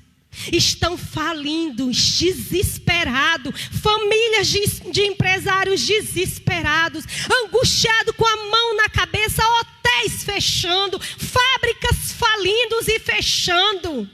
[SPEAKER 4] estão falindo, desesperados, famílias de empresários desesperados, angustiados, com a mão na cabeça, hotéis fechando, fábricas falindo e fechando.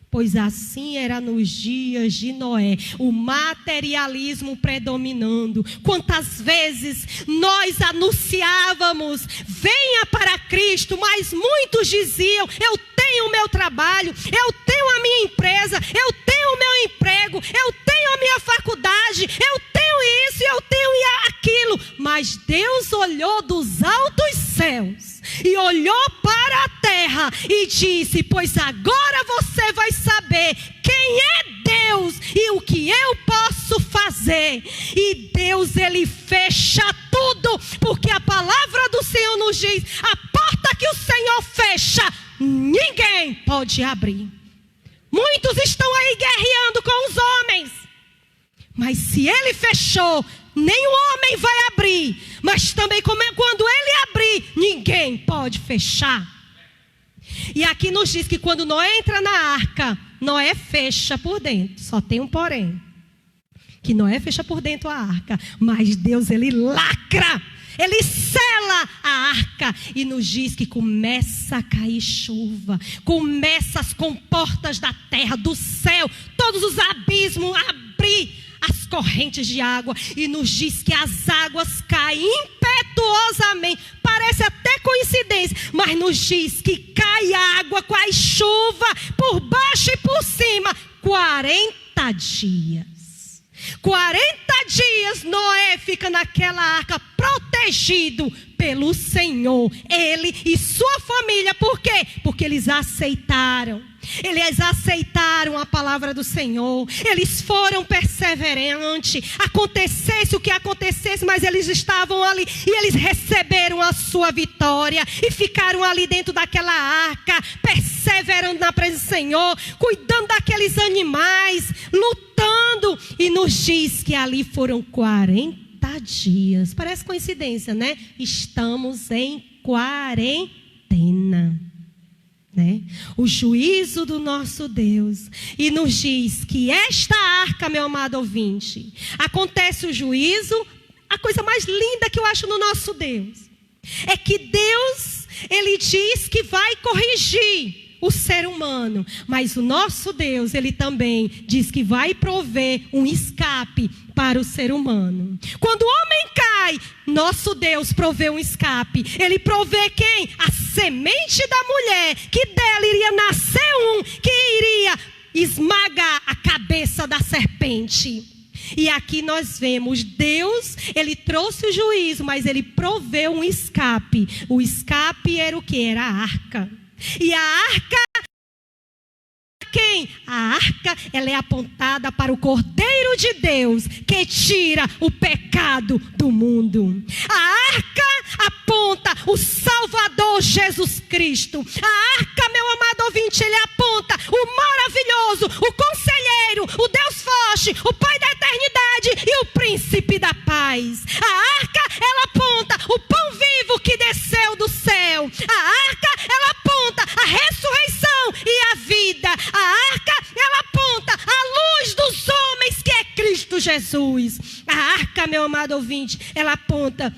[SPEAKER 4] Pois assim era nos dias de Noé, o materialismo predominando. Quantas vezes nós anunciávamos, venha para Cristo, mas muitos diziam, eu tenho o meu trabalho, eu tenho a minha empresa, eu tenho o meu emprego, eu tenho a minha faculdade, eu tenho isso, eu tenho aquilo. Mas Deus olhou dos altos céus e olhou para a terra e disse, pois agora você vai saber quem é Deus e o que eu posso fazer. E Deus, ele fecha tudo, porque a palavra do Senhor nos diz, a porta que o Senhor fecha, ninguém pode abrir. Muitos estão aí guerreando com os homens, mas se ele fechou, nem o homem vai abrir, mas também quando ele abrir, ninguém pode fechar. E aqui nos diz que quando Noé entra na arca, Noé fecha por dentro, só tem um porém, que Noé fecha por dentro a arca, mas Deus, ele lacra, ele sela a arca e nos diz que começa a cair chuva, começa as comportas da terra, do céu, todos os abismos abrir, as correntes de água, e nos diz que as águas caem impetuosamente. Parece até coincidência, mas nos diz que cai água, cai chuva por baixo e por cima. 40 dias. 40 dias Noé fica naquela arca protegido pelo Senhor, ele e sua família. Por quê? Porque eles aceitaram a palavra do Senhor, eles foram perseverantes, acontecesse o que acontecesse, mas eles estavam ali e eles receberam a sua vitória e ficaram ali dentro daquela arca, perseverando na presença do Senhor, cuidando daqueles animais, lutando, e nos diz que ali foram 40 dias, parece coincidência, né? Estamos em quarentena, né? O juízo do nosso Deus, e nos diz que esta arca, meu amado ouvinte, acontece o juízo. A coisa mais linda que eu acho no nosso Deus é que Deus, ele diz que vai corrigir o ser humano, mas o nosso Deus, ele também diz que vai prover um escape para o ser humano. Quando o homem cai, nosso Deus provê um escape. Ele provê quem? A semente da mulher, que dela iria nascer um que iria esmagar a cabeça da serpente. E aqui nós vemos, Deus, ele trouxe o juízo, mas ele proveu um escape. O escape era o que? Era a arca. E a arca, quem? A arca, ela é apontada para o Cordeiro de Deus, que tira o pecado do mundo. A arca aponta o Salvador Jesus Cristo. A arca, meu ouvinte, ele aponta o maravilhoso, o conselheiro, o Deus forte, o Pai da eternidade e o príncipe da paz. A arca, ela aponta o pão vivo que desceu do céu. A arca, ela aponta a ressurreição e a vida. A arca, ela aponta a luz dos homens, que é Cristo Jesus. A arca, meu amado ouvinte, ela aponta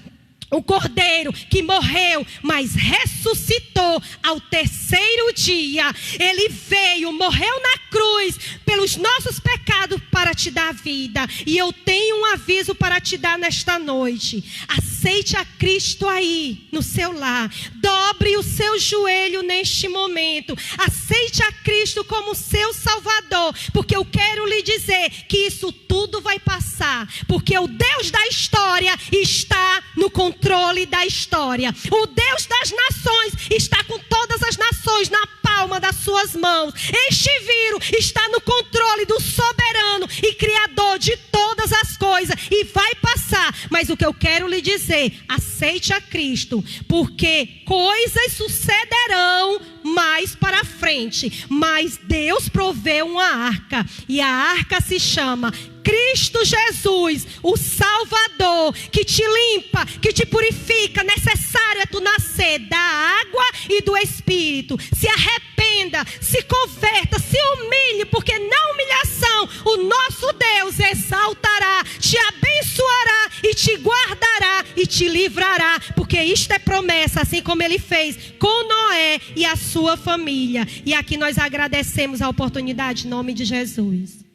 [SPEAKER 4] o Cordeiro que morreu, mas ressuscitou ao terceiro dia. Ele veio, morreu na cruz pelos nossos pecados para te dar vida. E eu tenho um aviso para te dar nesta noite. Aceite a Cristo aí no seu lar. Dobre o seu joelho neste momento. Aceite a Cristo como seu Salvador, porque eu quero lhe dizer que isso tudo vai passar, porque o Deus da história está no controle da história. O Deus das nações está com todas as nações na palma das suas mãos. Este vírus está no controle do soberano e criador de todas as coisas, e vai passar. Mas o que eu quero lhe dizer, aceite a Cristo, porque coisas sucederão mais para frente. Mas Deus proveu uma arca, e a arca se chama Cristo Jesus, o Salvador, que te limpa, que te purifica. Necessário é tu nascer da água e do Espírito. Se arrependa, se converta, se humilhe, porque na humilhação o nosso Deus exaltará, te abençoará e te guardará e te livrará, porque isto é promessa, assim como ele fez com Noé e a sua família. E aqui nós agradecemos a oportunidade em nome de Jesus.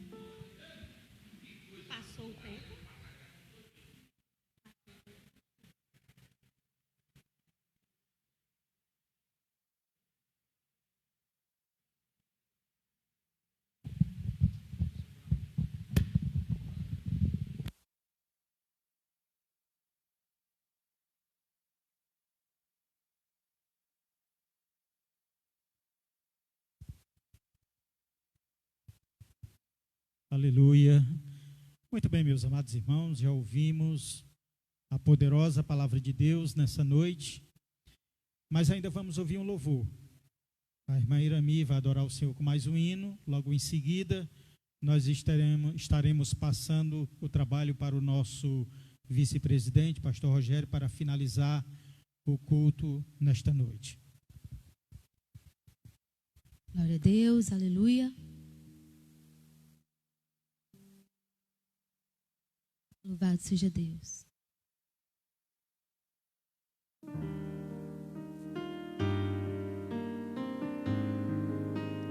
[SPEAKER 2] Aleluia. Muito bem, meus amados irmãos, já ouvimos a poderosa palavra de Deus nessa noite, mas ainda vamos ouvir um louvor. A irmã Irami vai adorar o Senhor com mais um hino. Logo em seguida, nós estaremos passando o trabalho para o nosso vice-presidente, pastor Rogério, para finalizar o culto nesta noite.
[SPEAKER 3] Glória a Deus, aleluia. Louvado seja Deus.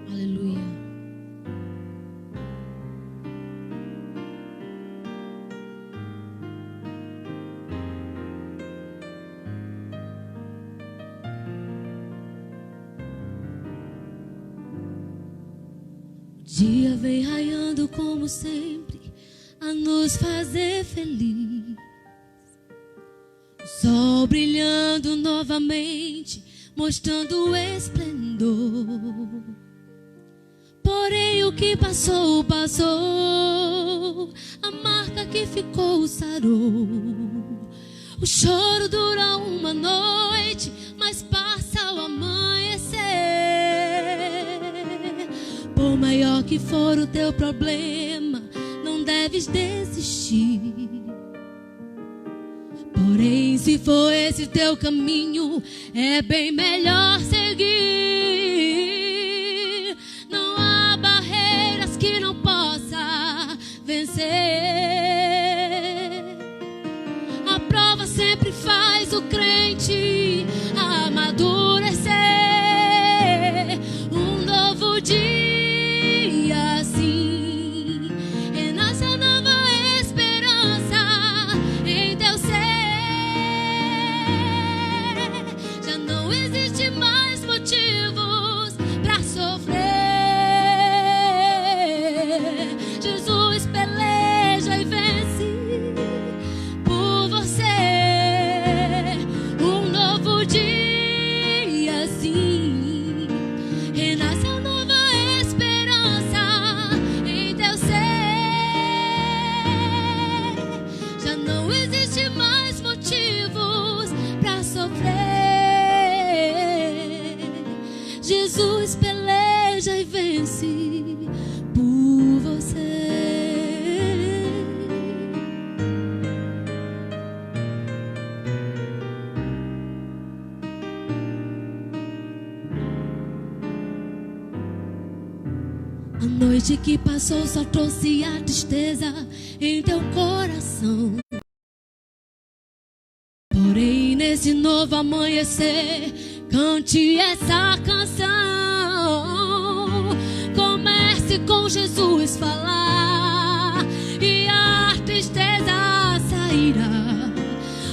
[SPEAKER 3] Aleluia. O dia vem raiando como sempre, a nos fazer feliz. O sol brilhando novamente, mostrando o esplendor. Porém o que passou, passou. A marca que ficou, sarou. O choro dura uma noite, mas passa ao amanhecer. Por maior que for o teu problema, não deves desistir. Porém, se for esse teu caminho, é bem melhor seguir. Não há barreiras que não possa vencer. A prova sempre faz o crente amadurecer. Um novo dia assim, renasce a nova esperança em teu ser. Já não existe mais motivos pra sofrer. Jesus peleja e vence por você. Um novo dia assim, renasce a nova esperança em teu ser. Já não existe mais motivos pra sofrer. Jesus peleja peleja e vence por você. A noite que passou só trouxe a tristeza em teu coração. Porém, nesse novo amanhecer, cante essa canção. Comece com Jesus falar e a tristeza sairá.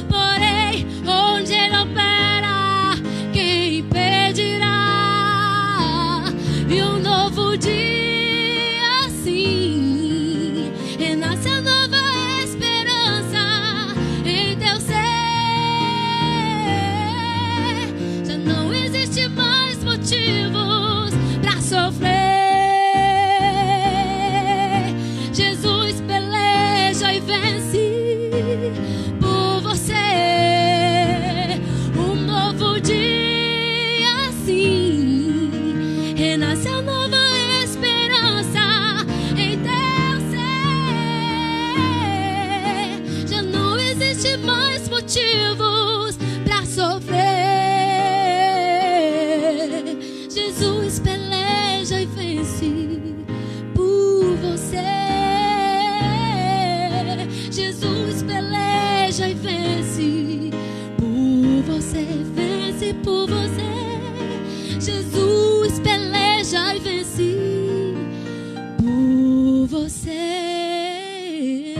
[SPEAKER 3] Porém, onde ele opera, quem impedirá? E um novo dia renasce a nova esperança em teu ser. Já não existe mais motivos pra sofrer. Jesus peleja e vence por você. Um novo dia assim renasce a nova esperança em teu ser. Já não existe mais motivos pra sofrer. Jesus peleja e vence por você. Jesus peleja e vence por você. Vence por você. Jesus peleja e vence por você.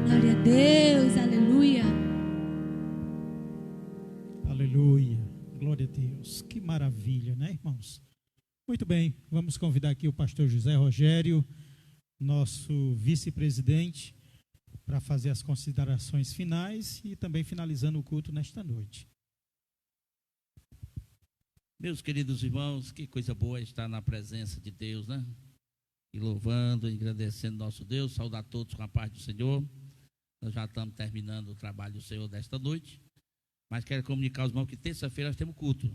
[SPEAKER 3] Glória a Deus, aleluia.
[SPEAKER 2] Aleluia, glória a Deus. Que maravilha, né, irmãos? Muito bem, vamos convidar aqui o pastor José Rogério, nosso vice-presidente, para fazer as considerações finais e também finalizando o culto nesta noite.
[SPEAKER 5] Meus queridos irmãos, que coisa boa estar na presença de Deus, né? E louvando, engrandecendo nosso Deus, saudar todos com a paz do Senhor. Nós já estamos terminando o trabalho do Senhor desta noite, mas quero comunicar aos irmãos que terça-feira nós temos culto.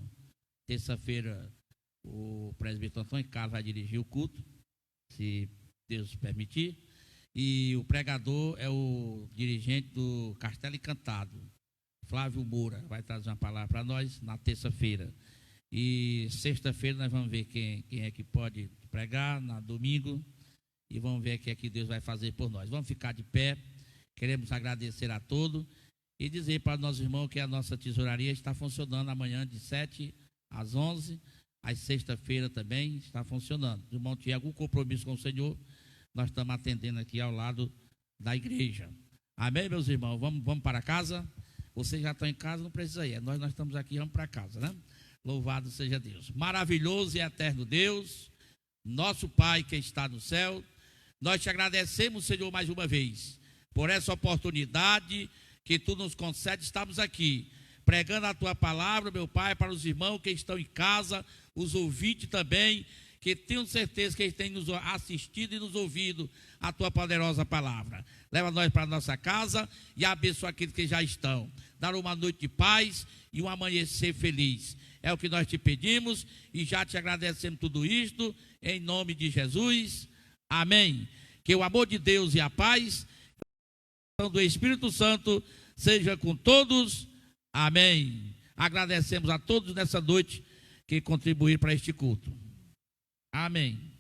[SPEAKER 5] Terça-feira o presbítero Antônio Carlos vai dirigir o culto, se Deus permitir, e o pregador é o dirigente do Castelo Encantado, Flávio Moura, vai trazer uma palavra para nós na terça-feira. E sexta-feira nós vamos ver quem é que pode pregar, na domingo, e vamos ver o que é que Deus vai fazer por nós. Vamos ficar de pé, queremos agradecer a todos e dizer para os nossos irmãos que a nossa tesouraria está funcionando amanhã de 7 às 11, às sexta-feira também está funcionando. Se o irmão tiver algum compromisso com o Senhor, nós estamos atendendo aqui ao lado da igreja. Amém, meus irmãos? Vamos para casa? Vocês já estão em casa, não precisa ir. Nós estamos aqui, vamos para casa, né? Louvado seja Deus. Maravilhoso e eterno Deus, nosso Pai que está no céu, nós te agradecemos, Senhor, mais uma vez, por essa oportunidade que tu nos concede. Estamos aqui, pregando a tua palavra, meu Pai, para os irmãos que estão em casa, os ouvintes também, que tenho certeza que eles têm nos assistido e nos ouvido a tua poderosa palavra. Leva nós para a nossa casa e abençoa aqueles que já estão. Dar uma noite de paz e um amanhecer feliz. É o que nós te pedimos e já te agradecemos tudo isto, em nome de Jesus. Amém. Que o amor de Deus e a paz do Espírito Santo seja com todos. Amém. Agradecemos a todos nessa noite que contribuíram para este culto. Amém.